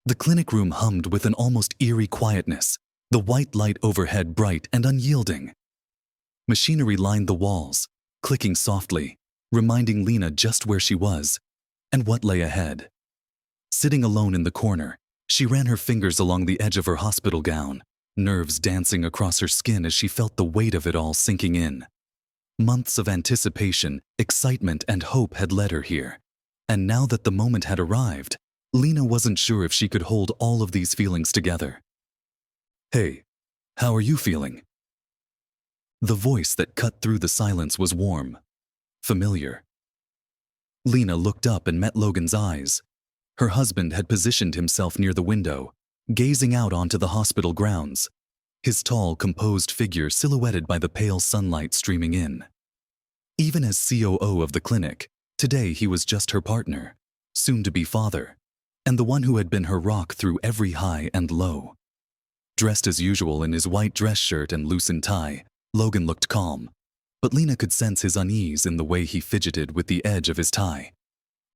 The clinic room hummed with an almost eerie quietness, the white light overhead bright and unyielding. Machinery lined the walls, clicking softly, reminding Lena just where she was and what lay ahead. Sitting alone in the corner, she ran her fingers along the edge of her hospital gown, nerves dancing across her skin as she felt the weight of it all sinking in. Months of anticipation, excitement, and hope had led her here, and now that the moment had arrived, Lena wasn't sure if she could hold all of these feelings together. "Hey, how are you feeling?" The voice that cut through the silence was warm, familiar. Lena looked up and met Logan's eyes. Her husband had positioned himself near the window, gazing out onto the hospital grounds, his tall, composed figure silhouetted by the pale sunlight streaming in. Even as COO of the clinic, today he was just her partner, soon-to-be father, and the one who had been her rock through every high and low. Dressed as usual in his white dress shirt and loosened tie, Logan looked calm, but Lena could sense his unease in the way he fidgeted with the edge of his tie.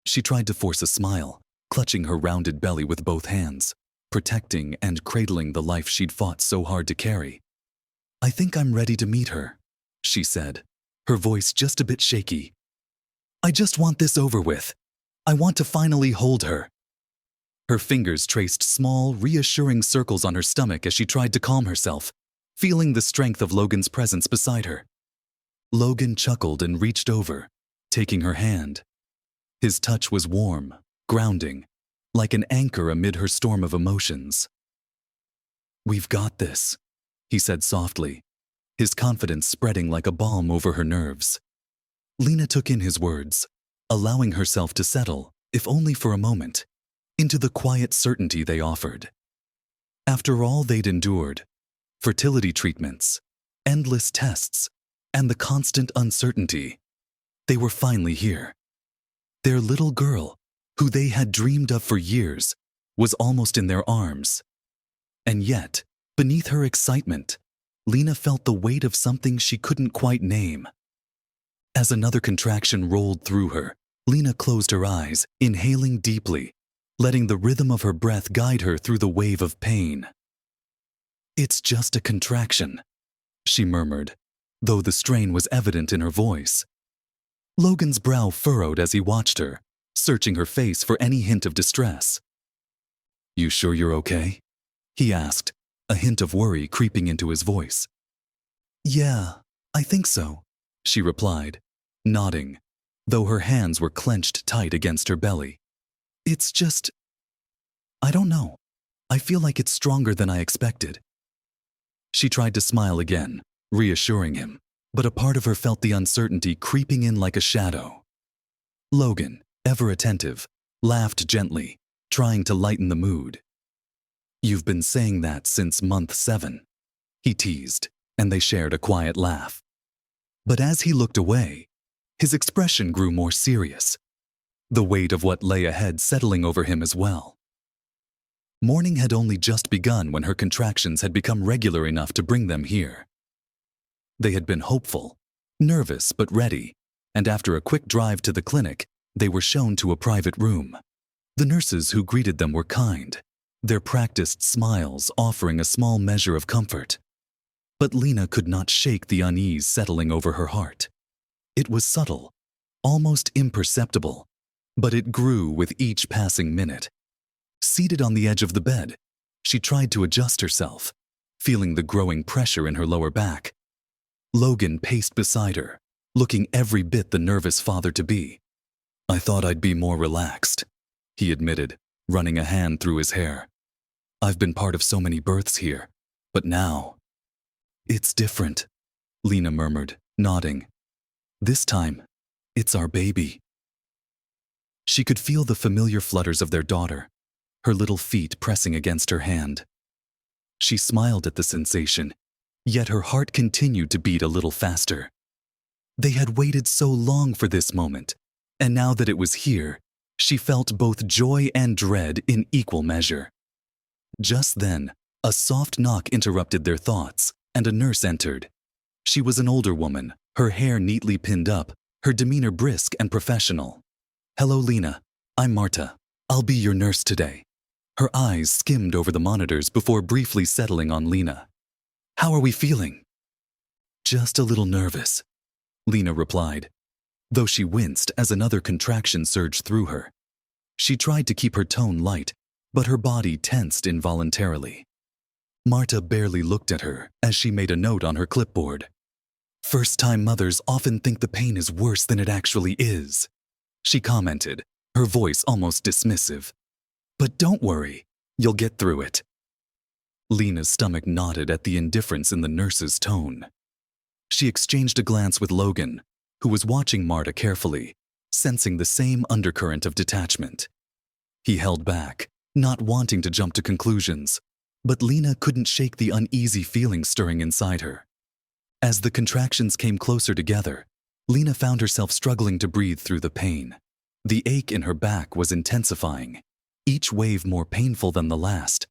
She tried to force a smile, clutching her rounded belly with both hands, protecting and cradling the life she'd fought so hard to carry. "I think I'm ready to meet her," she said, her voice just a bit shaky. "I just want this over with. I want to finally hold her." Her fingers traced small, reassuring circles on her stomach as she tried to calm herself, feeling the strength of Logan's presence beside her. Logan chuckled and reached over, taking her hand. His touch was warm, grounding, like an anchor amid her storm of emotions. "We've got this," he said softly, his confidence spreading like a balm over her nerves. Lena took in his words, allowing herself to settle, if only for a moment, into the quiet certainty they offered. After all they'd endured, fertility treatments, endless tests, and the constant uncertainty, they were finally here. Their little girl, who they had dreamed of for years, was almost in their arms. And yet, beneath her excitement, Lena felt the weight of something she couldn't quite name. As another contraction rolled through her, Lena closed her eyes, inhaling deeply, letting the rhythm of her breath guide her through the wave of pain. "It's just a contraction," she murmured, though the strain was evident in her voice. Logan's brow furrowed as he watched her, searching her face for any hint of distress. "You sure you're okay?" he asked, a hint of worry creeping into his voice. "Yeah, I think so," she replied, nodding, though her hands were clenched tight against her belly. "It's just, I don't know. I feel like it's stronger than I expected." She tried to smile again, reassuring him, but a part of her felt the uncertainty creeping in like a shadow. Logan, ever attentive, laughed gently, trying to lighten the mood. "You've been saying that since month 7, he teased, and they shared a quiet laugh. But as he looked away, his expression grew more serious, the weight of what lay ahead settling over him as well. Morning had only just begun when her contractions had become regular enough to bring them here. They had been hopeful, nervous but ready, and after a quick drive to the clinic, they were shown to a private room. The nurses who greeted them were kind, their practiced smiles offering a small measure of comfort. But Lena could not shake the unease settling over her heart. It was subtle, almost imperceptible, but it grew with each passing minute. Seated on the edge of the bed, she tried to adjust herself, feeling the growing pressure in her lower back. Logan paced beside her, looking every bit the nervous father-to-be. "I thought I'd be more relaxed," he admitted, running a hand through his hair. "I've been part of so many births here, but now..." "It's different," Lena murmured, nodding. "This time, it's our baby." She could feel the familiar flutters of their daughter, her little feet pressing against her hand. She smiled at the sensation, yet her heart continued to beat a little faster. They had waited so long for this moment, and now that it was here, she felt both joy and dread in equal measure. Just then, a soft knock interrupted their thoughts, and a nurse entered. She was an older woman, her hair neatly pinned up, her demeanor brisk and professional. "Hello, Lena. I'm Marta. I'll be your nurse today." Her eyes skimmed over the monitors before briefly settling on Lena. "How are we feeling?" "Just a little nervous," Lena replied, though she winced as another contraction surged through her. She tried to keep her tone light, but her body tensed involuntarily. Marta barely looked at her as she made a note on her clipboard. "First-time mothers often think the pain is worse than it actually is," she commented, her voice almost dismissive. "But don't worry, you'll get through it." Lena's stomach knotted at the indifference in the nurse's tone. She exchanged a glance with Logan, who was watching Marta carefully, sensing the same undercurrent of detachment. He held back, not wanting to jump to conclusions, but Lena couldn't shake the uneasy feeling stirring inside her. As the contractions came closer together, Lena found herself struggling to breathe through the pain. The ache in her back was intensifying, each wave more painful than the last.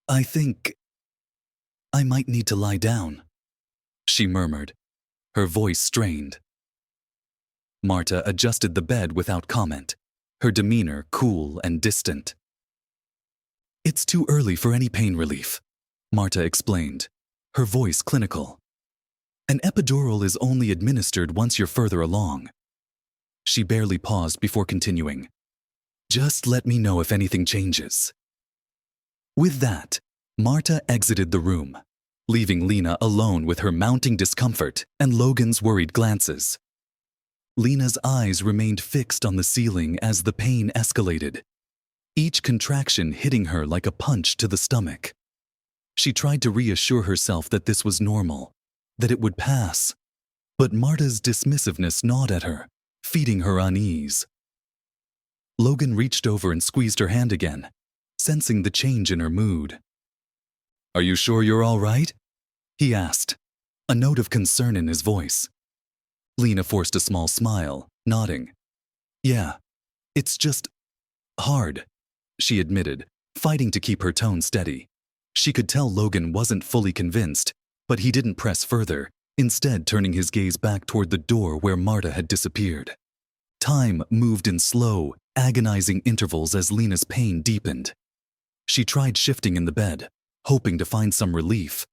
"I think I might need to lie down," she murmured, her voice strained. Marta adjusted the bed without comment, her demeanor cool and distant. "It's too early for any pain relief," Marta explained, her voice clinical. "An epidural is only administered once you're further along." She barely paused before continuing. "Just let me know if anything changes." With that, Marta exited the room, leaving Lena alone with her mounting discomfort and Logan's worried glances. Lena's eyes remained fixed on the ceiling as the pain escalated, each contraction hitting her like a punch to the stomach. She tried to reassure herself that this was normal, that it would pass, but Marta's dismissiveness gnawed at her, feeding her unease. Logan reached over and squeezed her hand again, sensing the change in her mood. "Are you sure you're all right?" he asked, a note of concern in his voice. Lena forced a small smile, nodding. "Yeah, it's just hard," she admitted, fighting to keep her tone steady. She could tell Logan wasn't fully convinced, but he didn't press further, instead turning his gaze back toward the door where Marta had disappeared. Time moved in slow, agonizing intervals as Lena's pain deepened. She tried shifting in the bed, hoping to find some relief,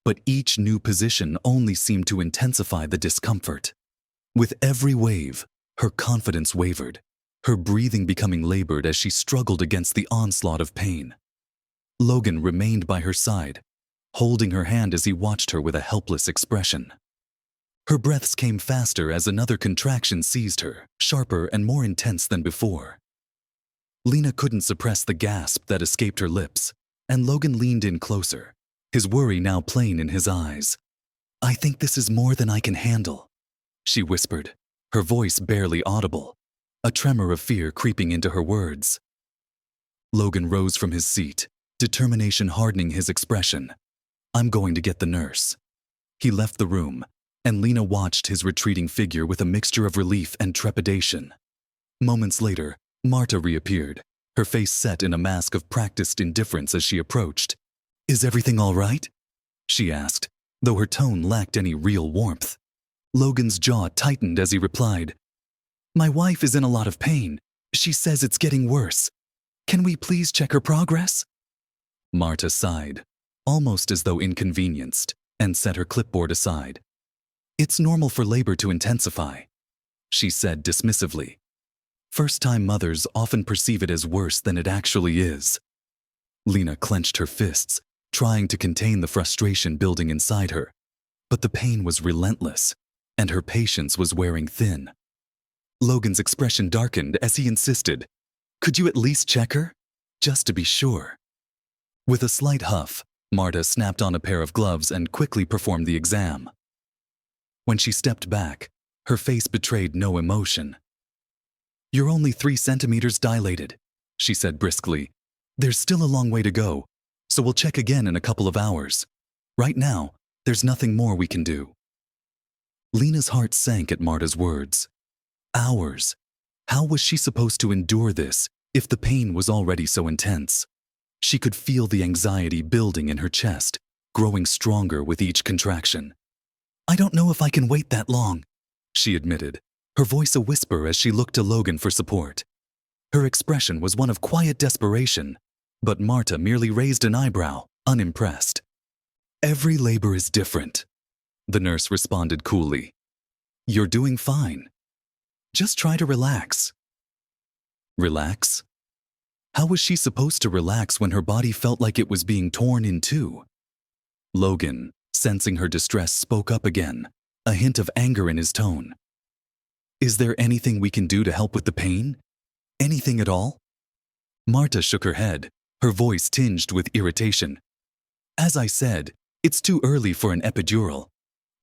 but each new position only seemed to intensify the discomfort. With every wave, her confidence wavered, her breathing becoming labored as she struggled against the onslaught of pain. Logan remained by her side, holding her hand as he watched her with a helpless expression. Her breaths came faster as another contraction seized her, sharper and more intense than before. Lena couldn't suppress the gasp that escaped her lips, and Logan leaned in closer, his worry now plain in his eyes. "I think this is more than I can handle," she whispered, her voice barely audible, a tremor of fear creeping into her words. Logan rose from his seat, determination hardening his expression. "I'm going to get the nurse." He left the room, and Lena watched his retreating figure with a mixture of relief and trepidation. Moments later, Marta reappeared, her face set in a mask of practiced indifference as she approached. "Is everything all right?" she asked, though her tone lacked any real warmth. Logan's jaw tightened as he replied, "My wife is in a lot of pain. She says it's getting worse. Can we please check her progress?" Marta sighed, almost as though inconvenienced, and set her clipboard aside. "It's normal for labor to intensify," she said dismissively. "First-time mothers often perceive it as worse than it actually is." Lena clenched her fists, trying to contain the frustration building inside her, but the pain was relentless, and her patience was wearing thin. Logan's expression darkened as he insisted, "Could you at least check her? Just to be sure." With a slight huff, Marta snapped on a pair of gloves and quickly performed the exam. When she stepped back, her face betrayed no emotion. "You're only 3 centimeters dilated," she said briskly. "There's still a long way to go, so we'll check again in a couple of hours. Right now, there's nothing more we can do." Lena's heart sank at Marta's words. Hours. How was she supposed to endure this if the pain was already so intense? She could feel the anxiety building in her chest, growing stronger with each contraction. "I don't know if I can wait that long," she admitted, her voice a whisper as she looked to Logan for support. Her expression was one of quiet desperation, But Marta merely raised an eyebrow, unimpressed. "Every labor is different," the nurse responded coolly. "You're doing fine. Just try to relax." Relax? How was she supposed to relax when her body felt like it was being torn in two? Logan, sensing her distress, spoke up again, a hint of anger in his tone. "Is there anything we can do to help with the pain? Anything at all?" Marta shook her head, her voice tinged with irritation. "As I said, it's too early for an epidural.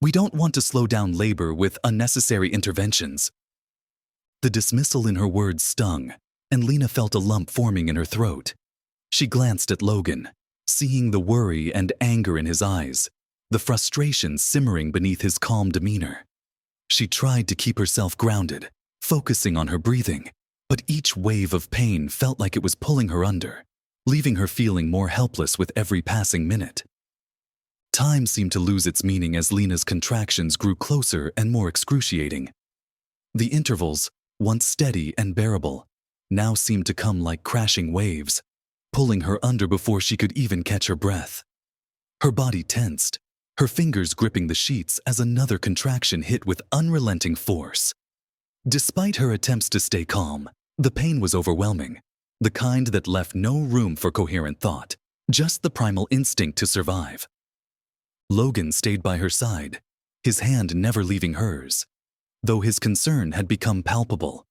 We don't want to slow down labor with unnecessary interventions." The dismissal in her words stung, and Lena felt a lump forming in her throat. She glanced at Logan, seeing the worry and anger in his eyes, the frustration simmering beneath his calm demeanor. She tried to keep herself grounded, focusing on her breathing, but each wave of pain felt like it was pulling her under, leaving her feeling more helpless with every passing minute. Time seemed to lose its meaning as Lena's contractions grew closer and more excruciating. The intervals, once steady and bearable, now seemed to come like crashing waves, pulling her under before she could even catch her breath. Her body tensed, her fingers gripping the sheets as another contraction hit with unrelenting force. Despite her attempts to stay calm, the pain was overwhelming, the kind that left no room for coherent thought, just the primal instinct to survive. Logan stayed by her side, his hand never leaving hers, though his concern had become palpable.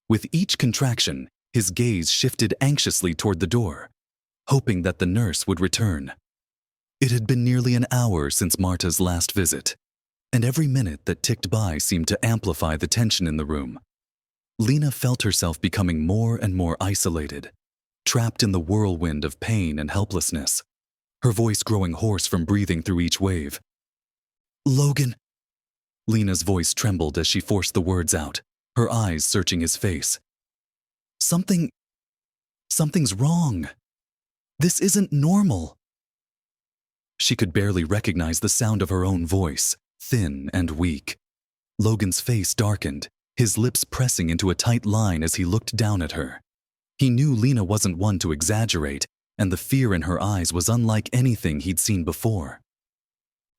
With each contraction, his gaze shifted anxiously toward the door, hoping that the nurse would return. It had been nearly an hour since Marta's last visit, and every minute that ticked by seemed to amplify the tension in the room. Lena felt herself becoming more and more isolated, trapped in the whirlwind of pain and helplessness, her voice growing hoarse from breathing through each wave. "Logan." Lena's voice trembled as she forced the words out, her eyes searching his face. Something's wrong. This isn't normal." She could barely recognize the sound of her own voice, thin and weak. Logan's face darkened, his lips pressing into a tight line as he looked down at her. He knew Lena wasn't one to exaggerate, and the fear in her eyes was unlike anything he'd seen before.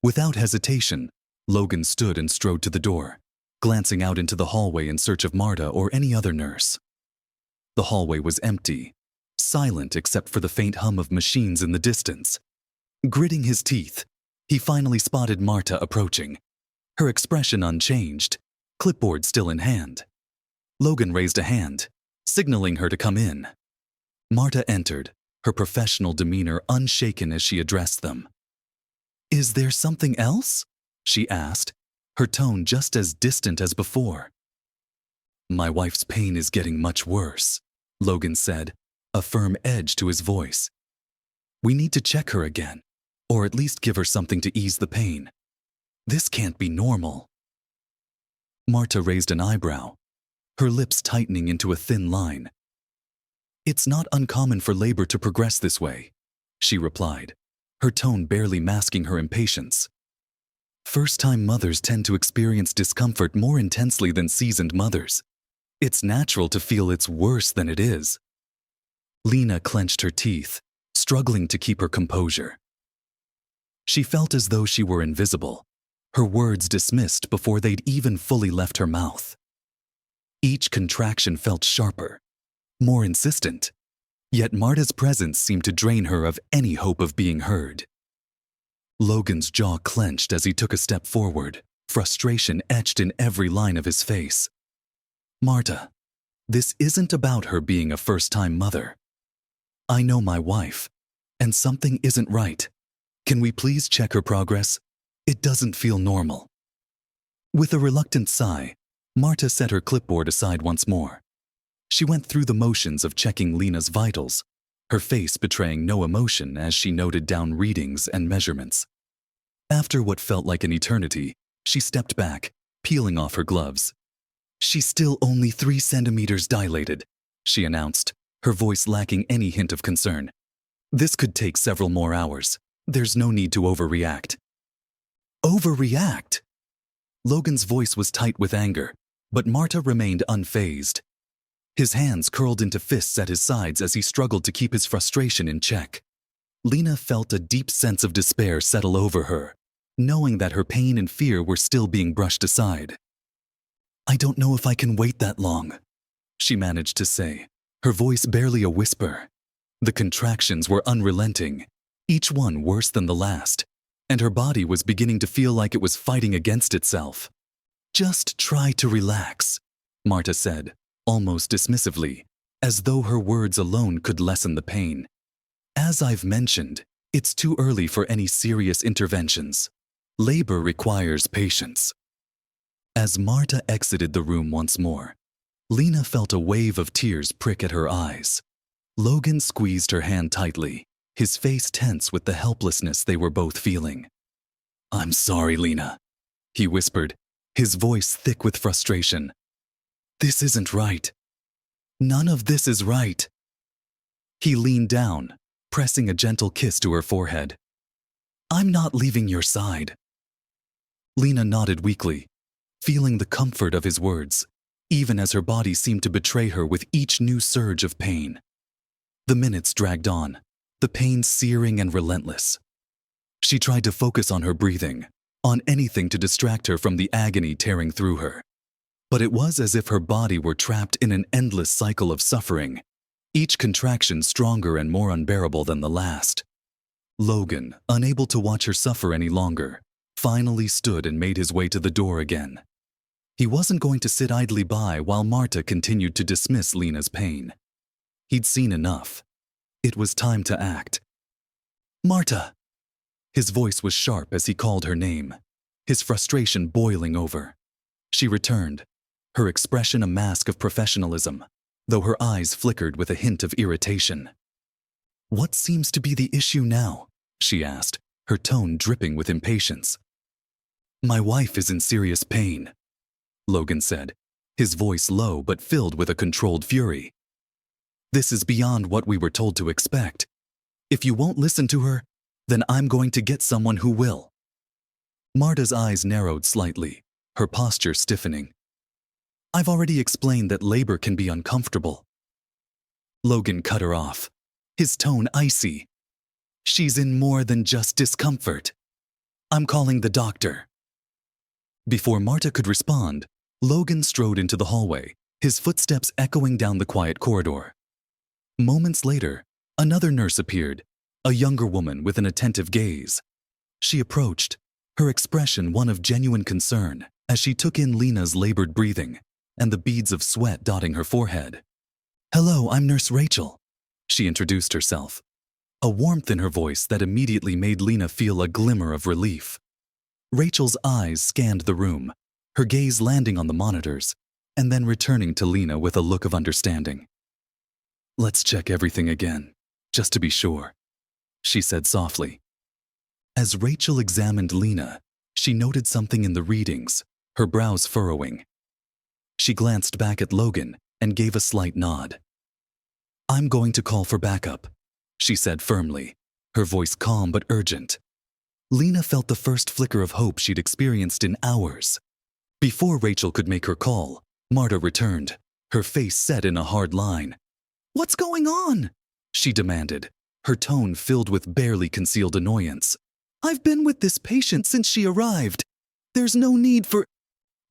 Without hesitation, Logan stood and strode to the door, glancing out into the hallway in search of Marta or any other nurse. The hallway was empty, silent except for the faint hum of machines in the distance. Gritting his teeth, he finally spotted Marta approaching, her expression unchanged, clipboard still in hand. Logan raised a hand, signaling her to come in. Marta entered, her professional demeanor unshaken as she addressed them. "Is there something else?" she asked, her tone just as distant as before. "My wife's pain is getting much worse," Logan said, a firm edge to his voice. "We need to check her again, or at least give her something to ease the pain. This can't be normal." Marta raised an eyebrow, her lips tightening into a thin line. "It's not uncommon for labor to progress this way," she replied, her tone barely masking her impatience. "First-time mothers tend to experience discomfort more intensely than seasoned mothers. It's natural to feel it's worse than it is." Lena clenched her teeth, struggling to keep her composure. She felt as though she were invisible, her words dismissed before they'd even fully left her mouth. Each contraction felt sharper, more insistent, yet Marta's presence seemed to drain her of any hope of being heard. Logan's jaw clenched as he took a step forward, frustration etched in every line of his face. "Marta, this isn't about her being a first-time mother. I know my wife, and something isn't right. Can we please check her progress? It doesn't feel normal." With a reluctant sigh, Marta set her clipboard aside once more. She went through the motions of checking Lena's vitals, her face betraying no emotion as she noted down readings and measurements. After what felt like an eternity, she stepped back, peeling off her gloves. "She's still only 3 centimeters dilated," she announced, her voice lacking any hint of concern. "This could take several more hours. There's no need to overreact." "Overreact?" Logan's voice was tight with anger, but Marta remained unfazed. His hands curled into fists at his sides as he struggled to keep his frustration in check. Lena felt a deep sense of despair settle over her, knowing that her pain and fear were still being brushed aside. "I don't know if I can wait that long," she managed to say, her voice barely a whisper. The contractions were unrelenting, each one worse than the last, and her body was beginning to feel like it was fighting against itself. "Just try to relax," Marta said, almost dismissively, as though her words alone could lessen the pain. "As I've mentioned, it's too early for any serious interventions. Labor requires patience." As Marta exited the room once more, Lena felt a wave of tears prick at her eyes. Logan squeezed her hand tightly, his face tense with the helplessness they were both feeling. "I'm sorry, Lena," he whispered, his voice thick with frustration. "This isn't right. None of this is right." He leaned down, pressing a gentle kiss to her forehead. "I'm not leaving your side." Lena nodded weakly, feeling the comfort of his words, even as her body seemed to betray her with each new surge of pain. The minutes dragged on, the pain searing and relentless. She tried to focus on her breathing, on anything to distract her from the agony tearing through her. But it was as if her body were trapped in an endless cycle of suffering, each contraction stronger and more unbearable than the last. Logan, unable to watch her suffer any longer, finally stood and made his way to the door again. He wasn't going to sit idly by while Marta continued to dismiss Lena's pain. He'd seen enough. It was time to act. "Marta!" His voice was sharp as he called her name, his frustration boiling over. She returned, her expression a mask of professionalism, though her eyes flickered with a hint of irritation. "What seems to be the issue now?" she asked, her tone dripping with impatience. "My wife is in serious pain," Logan said, his voice low but filled with a controlled fury. "This is beyond what we were told to expect. If you won't listen to her, then I'm going to get someone who will." Marta's eyes narrowed slightly, her posture stiffening. "I've already explained that labor can be uncomfortable." Logan cut her off, his tone icy. "She's in more than just discomfort. I'm calling the doctor." Before Marta could respond, Logan strode into the hallway, his footsteps echoing down the quiet corridor. Moments later, another nurse appeared, a younger woman with an attentive gaze. She approached, her expression one of genuine concern as she took in Lena's labored breathing and the beads of sweat dotting her forehead. "Hello, I'm Nurse Rachel," she introduced herself, a warmth in her voice that immediately made Lena feel a glimmer of relief. Rachel's eyes scanned the room, her gaze landing on the monitors, and then returning to Lena with a look of understanding. "Let's check everything again, just to be sure," she said softly. As Rachel examined Lena, she noted something in the readings, her brows furrowing. She glanced back at Logan and gave a slight nod. "I'm going to call for backup," she said firmly, her voice calm but urgent. Lena felt the first flicker of hope she'd experienced in hours. Before Rachel could make her call, Marta returned, her face set in a hard line. "What's going on?" she demanded, her tone filled with barely concealed annoyance. "I've been with this patient since she arrived. There's no need for—"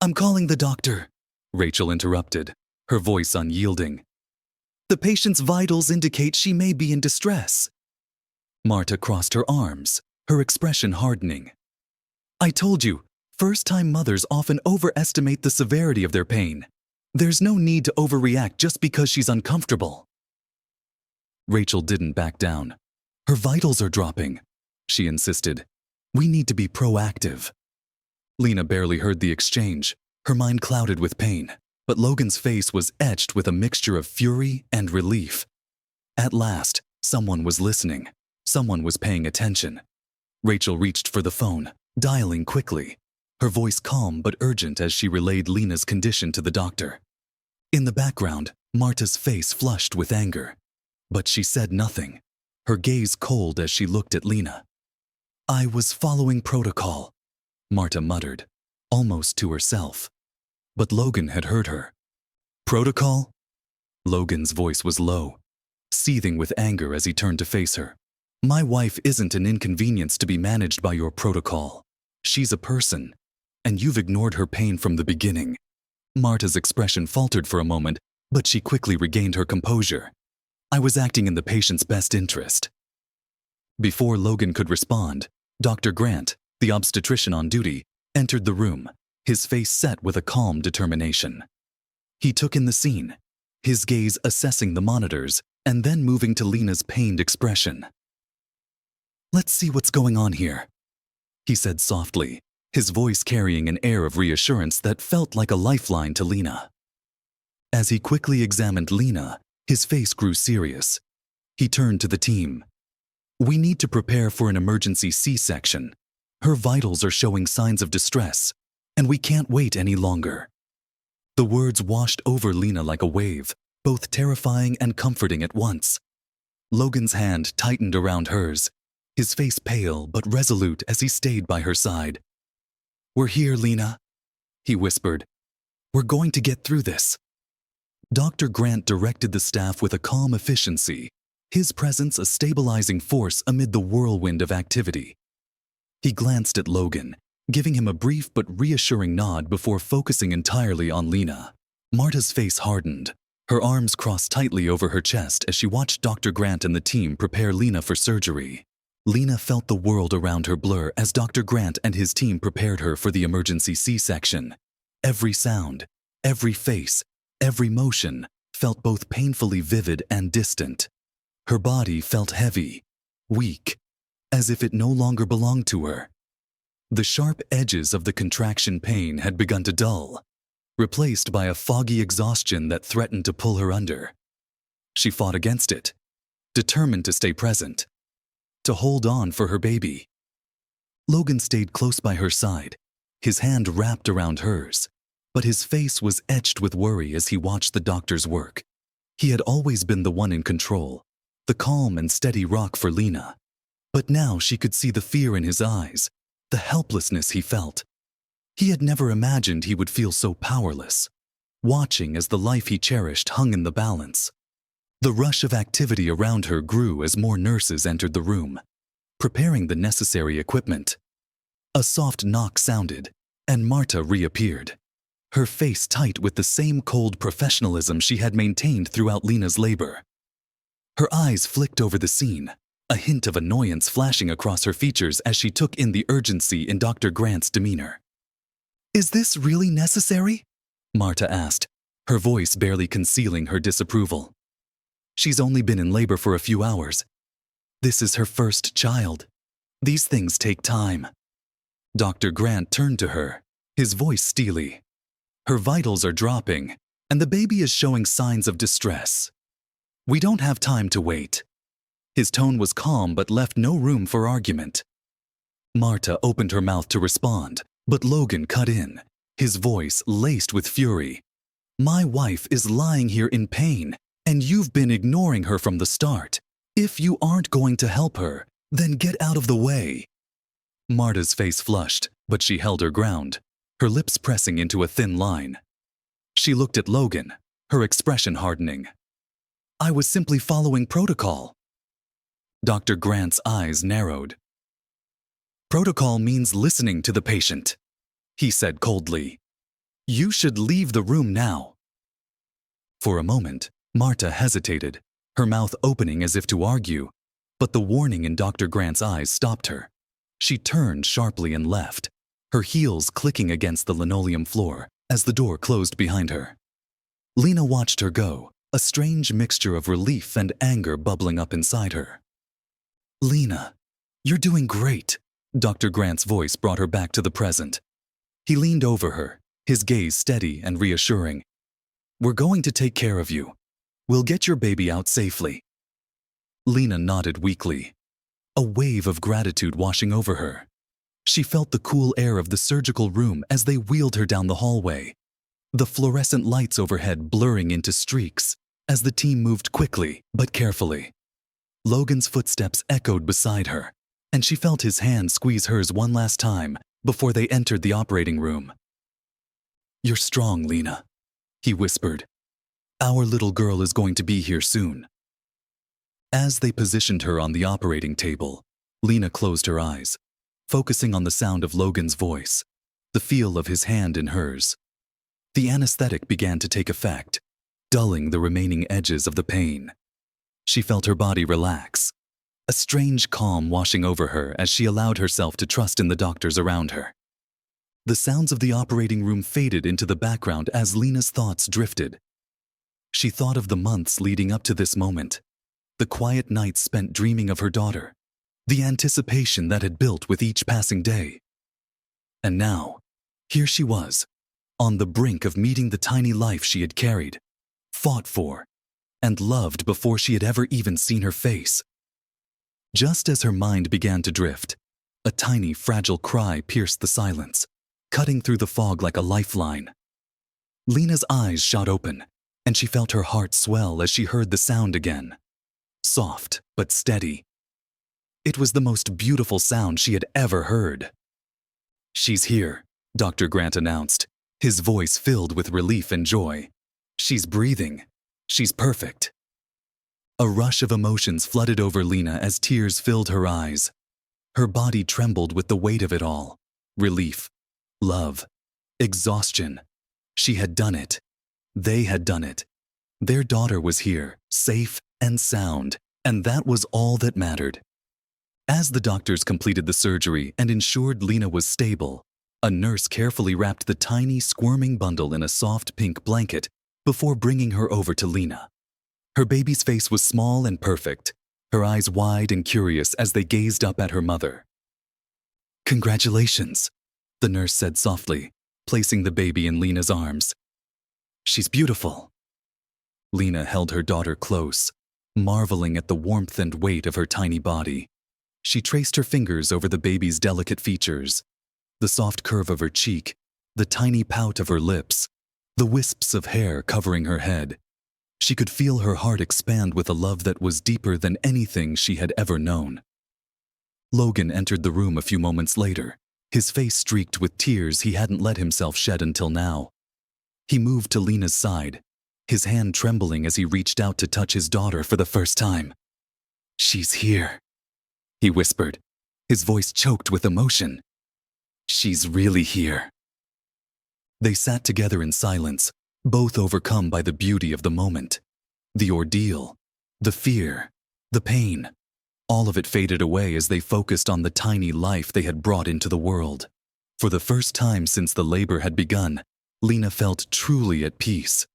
"I'm calling the doctor," Rachel interrupted, her voice unyielding. "The patient's vitals indicate she may be in distress." Marta crossed her arms, her expression hardening. "I told you, first-time mothers often overestimate the severity of their pain. There's no need to overreact just because she's uncomfortable." Rachel didn't back down. "Her vitals are dropping," she insisted. "We need to be proactive." Lena barely heard the exchange, her mind clouded with pain, but Logan's face was etched with a mixture of fury and relief. At last, someone was listening. Someone was paying attention. Rachel reached for the phone, dialing quickly, her voice calm but urgent as she relayed Lena's condition to the doctor. In the background, Marta's face flushed with anger. But she said nothing, her gaze cold as she looked at Lena. "I was following protocol," Marta muttered, almost to herself. But Logan had heard her. "Protocol?" Logan's voice was low, seething with anger as he turned to face her. My wife isn't an inconvenience to be managed by your protocol. She's a person, and you've ignored her pain from the beginning. Marta's expression faltered for a moment, but she quickly regained her composure. I was acting in the patient's best interest. Before Logan could respond, Dr. Grant, the obstetrician on duty, entered the room, his face set with a calm determination. He took in the scene, his gaze assessing the monitors and then moving to Lena's pained expression. Let's see what's going on here, he said softly, his voice carrying an air of reassurance that felt like a lifeline to Lena. As he quickly examined Lena, his face grew serious. He turned to the team. We need to prepare for an emergency C-section. Her vitals are showing signs of distress, and we can't wait any longer. The words washed over Lena like a wave, both terrifying and comforting at once. Logan's hand tightened around hers, his face pale but resolute as he stayed by her side. We're here, Lena, he whispered. We're going to get through this. Dr. Grant directed the staff with a calm efficiency, his presence a stabilizing force amid the whirlwind of activity. He glanced at Logan, giving him a brief but reassuring nod before focusing entirely on Lena. Marta's face hardened, her arms crossed tightly over her chest as she watched Dr. Grant and the team prepare Lena for surgery. Lena felt the world around her blur as Dr. Grant and his team prepared her for the emergency C-section. Every sound, every face, every motion felt both painfully vivid and distant. Her body felt heavy, weak, as if it no longer belonged to her. The sharp edges of the contraction pain had begun to dull, replaced by a foggy exhaustion that threatened to pull her under. She fought against it, determined to stay present, to hold on for her baby. Logan stayed close by her side, his hand wrapped around hers, but his face was etched with worry as he watched the doctor's work. He had always been the one in control, the calm and steady rock for Lena. But now she could see the fear in his eyes, the helplessness he felt. He had never imagined he would feel so powerless, watching as the life he cherished hung in the balance. The rush of activity around her grew as more nurses entered the room, preparing the necessary equipment. A soft knock sounded, and Marta reappeared, her face tight with the same cold professionalism she had maintained throughout Lena's labor. Her eyes flicked over the scene, a hint of annoyance flashing across her features as she took in the urgency in Dr. Grant's demeanor. Is this really necessary? Marta asked, her voice barely concealing her disapproval. She's only been in labor for a few hours. This is her first child. These things take time. Dr. Grant turned to her, his voice steely. Her vitals are dropping, and the baby is showing signs of distress. We don't have time to wait. His tone was calm but left no room for argument. Marta opened her mouth to respond, but Logan cut in, his voice laced with fury. My wife is lying here in pain, and you've been ignoring her from the start. If you aren't going to help her, then get out of the way. Marta's face flushed, but she held her ground, her lips pressing into a thin line. She looked at Logan, her expression hardening. I was simply following protocol. Dr. Grant's eyes narrowed. Protocol means listening to the patient, he said coldly. You should leave the room now. For a moment, Marta hesitated, her mouth opening as if to argue, but the warning in Dr. Grant's eyes stopped her. She turned sharply and left, her heels clicking against the linoleum floor as the door closed behind her. Lena watched her go, a strange mixture of relief and anger bubbling up inside her. Lena, you're doing great, Dr. Grant's voice brought her back to the present. He leaned over her, his gaze steady and reassuring. We're going to take care of you. We'll get your baby out safely. Lena nodded weakly, a wave of gratitude washing over her. She felt the cool air of the surgical room as they wheeled her down the hallway, the fluorescent lights overhead blurring into streaks as the team moved quickly but carefully. Logan's footsteps echoed beside her, and she felt his hand squeeze hers one last time before they entered the operating room. You're strong, Lena, he whispered. Our little girl is going to be here soon." As they positioned her on the operating table, Lena closed her eyes, focusing on the sound of Logan's voice, the feel of his hand in hers. The anesthetic began to take effect, dulling the remaining edges of the pain. She felt her body relax, a strange calm washing over her as she allowed herself to trust in the doctors around her. The sounds of the operating room faded into the background as Lena's thoughts drifted. She thought of the months leading up to this moment, the quiet nights spent dreaming of her daughter, the anticipation that had built with each passing day. And now, here she was, on the brink of meeting the tiny life she had carried, fought for, and loved before she had ever even seen her face. Just as her mind began to drift, a tiny, fragile cry pierced the silence, cutting through the fog like a lifeline. Lena's eyes shot open, and she felt her heart swell as she heard the sound again. Soft, but steady. It was the most beautiful sound she had ever heard. "She's here," Dr. Grant announced, his voice filled with relief and joy. "She's breathing. She's perfect." A rush of emotions flooded over Lena as tears filled her eyes. Her body trembled with the weight of it all. Relief, love, exhaustion. She had done it. They had done it. Their daughter was here, safe and sound, and that was all that mattered. As the doctors completed the surgery and ensured Lena was stable, a nurse carefully wrapped the tiny, squirming bundle in a soft pink blanket before bringing her over to Lena. Her baby's face was small and perfect, her eyes wide and curious as they gazed up at her mother. "Congratulations," the nurse said softly, placing the baby in Lena's arms. "She's beautiful." Lena held her daughter close, marveling at the warmth and weight of her tiny body. She traced her fingers over the baby's delicate features, the soft curve of her cheek, the tiny pout of her lips, the wisps of hair covering her head. She could feel her heart expand with a love that was deeper than anything she had ever known. Logan entered the room a few moments later, his face streaked with tears he hadn't let himself shed until now. He moved to Lena's side, his hand trembling as he reached out to touch his daughter for the first time. "She's here," he whispered, his voice choked with emotion. "She's really here." They sat together in silence, both overcome by the beauty of the moment. The ordeal, the fear, the pain, all of it faded away as they focused on the tiny life they had brought into the world. For the first time since the labor had begun, Lena felt truly at peace.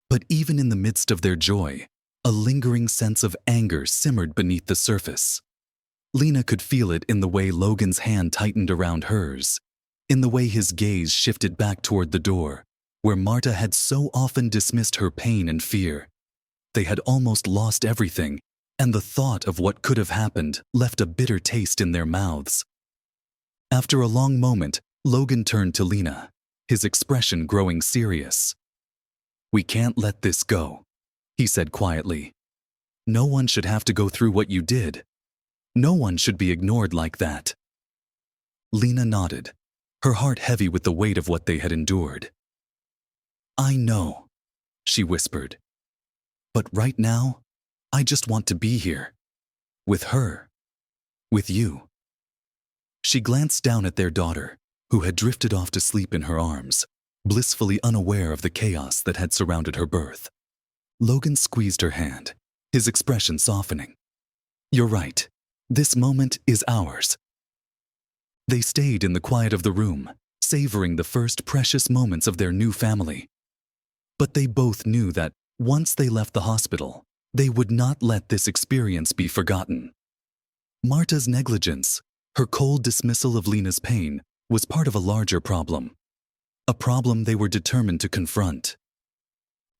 But even in the midst of their joy, a lingering sense of anger simmered beneath the surface. Lena could feel it in the way Logan's hand tightened around hers, in the way his gaze shifted back toward the door, where Marta had so often dismissed her pain and fear. They had almost lost everything, and the thought of what could have happened left a bitter taste in their mouths. After a long moment, Logan turned to Lena, his expression growing serious. "We can't let this go," he said quietly. "No one should have to go through what you did. No one should be ignored like that." Lena nodded, her heart heavy with the weight of what they had endured. "I know," she whispered. "But right now, I just want to be here. With her. With you." She glanced down at their daughter, who had drifted off to sleep in her arms, blissfully unaware of the chaos that had surrounded her birth. Logan squeezed her hand, his expression softening. "You're right. This moment is ours." They stayed in the quiet of the room, savoring the first precious moments of their new family. But they both knew that once they left the hospital, they would not let this experience be forgotten. Marta's negligence, her cold dismissal of Lena's pain, was part of a larger problem. A problem they were determined to confront.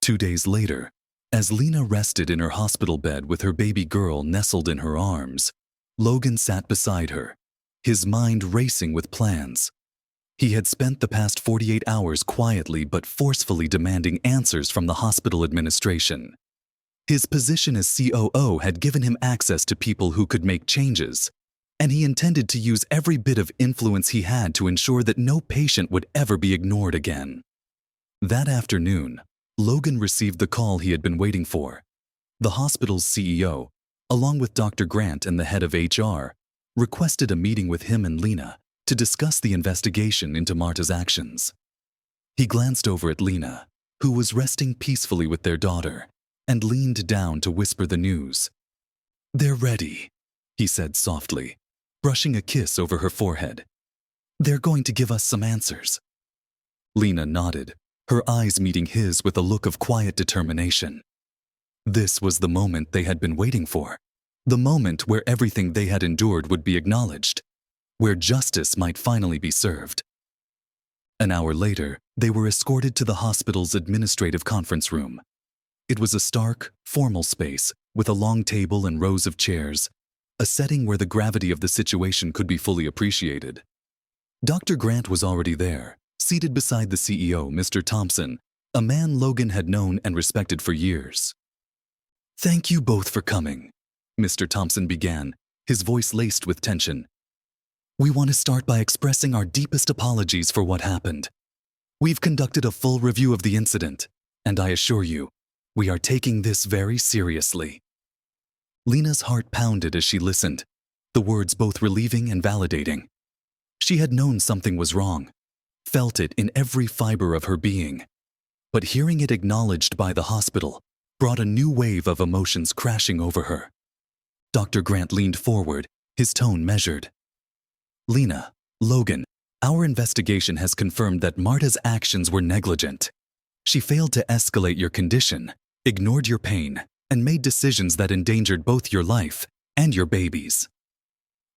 2 days later, as Lena rested in her hospital bed with her baby girl nestled in her arms, Logan sat beside her, his mind racing with plans. He had spent the past 48 hours quietly but forcefully demanding answers from the hospital administration. His position as COO had given him access to people who could make changes, and he intended to use every bit of influence he had to ensure that no patient would ever be ignored again. That afternoon, Logan received the call he had been waiting for. The hospital's CEO, along with Dr. Grant and the head of HR, requested a meeting with him and Lena to discuss the investigation into Marta's actions. He glanced over at Lena, who was resting peacefully with their daughter, and leaned down to whisper the news. "They're ready," he said softly, brushing a kiss over her forehead. "They're going to give us some answers." Lena nodded, her eyes meeting his with a look of quiet determination. This was the moment they had been waiting for, the moment where everything they had endured would be acknowledged, where justice might finally be served. An hour later, they were escorted to the hospital's administrative conference room. It was a stark, formal space with a long table and rows of chairs, a setting where the gravity of the situation could be fully appreciated. Dr. Grant was already there, seated beside the CEO, Mr. Thompson, a man Logan had known and respected for years. "Thank you both for coming," Mr. Thompson began, his voice laced with tension. "We want to start by expressing our deepest apologies for what happened. We've conducted a full review of the incident, and I assure you, we are taking this very seriously." Lena's heart pounded as she listened, the words both relieving and validating. She had known something was wrong, felt it in every fiber of her being, but hearing it acknowledged by the hospital brought a new wave of emotions crashing over her. Dr. Grant leaned forward, his tone measured. "Lena, Logan, our investigation has confirmed that Marta's actions were negligent. She failed to escalate your condition, ignored your pain, and made decisions that endangered both your life and your baby's."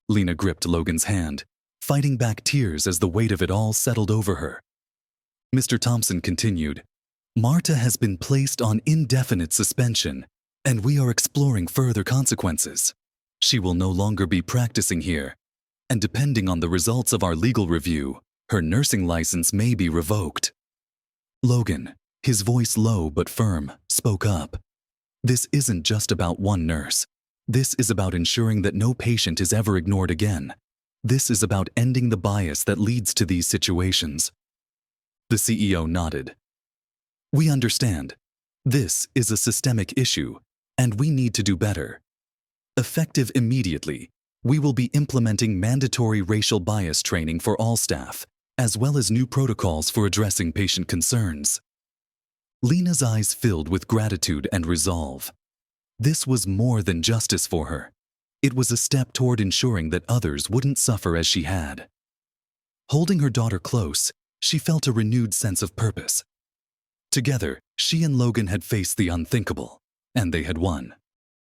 Lena gripped Logan's hand, fighting back tears as the weight of it all settled over her. Mr. Thompson continued, "Marta has been placed on indefinite suspension, and we are exploring further consequences. She will no longer be practicing here, and depending on the results of our legal review, her nursing license may be revoked." Logan, his voice low but firm, spoke up. "This isn't just about one nurse. This is about ensuring that no patient is ever ignored again. This is about ending the bias that leads to these situations." The CEO nodded. "We understand. This is a systemic issue, and we need to do better. Effective immediately, we will be implementing mandatory racial bias training for all staff, as well as new protocols for addressing patient concerns." Lena's eyes filled with gratitude and resolve. This was more than justice for her. It was a step toward ensuring that others wouldn't suffer as she had. Holding her daughter close, she felt a renewed sense of purpose. Together, she and Logan had faced the unthinkable, and they had won.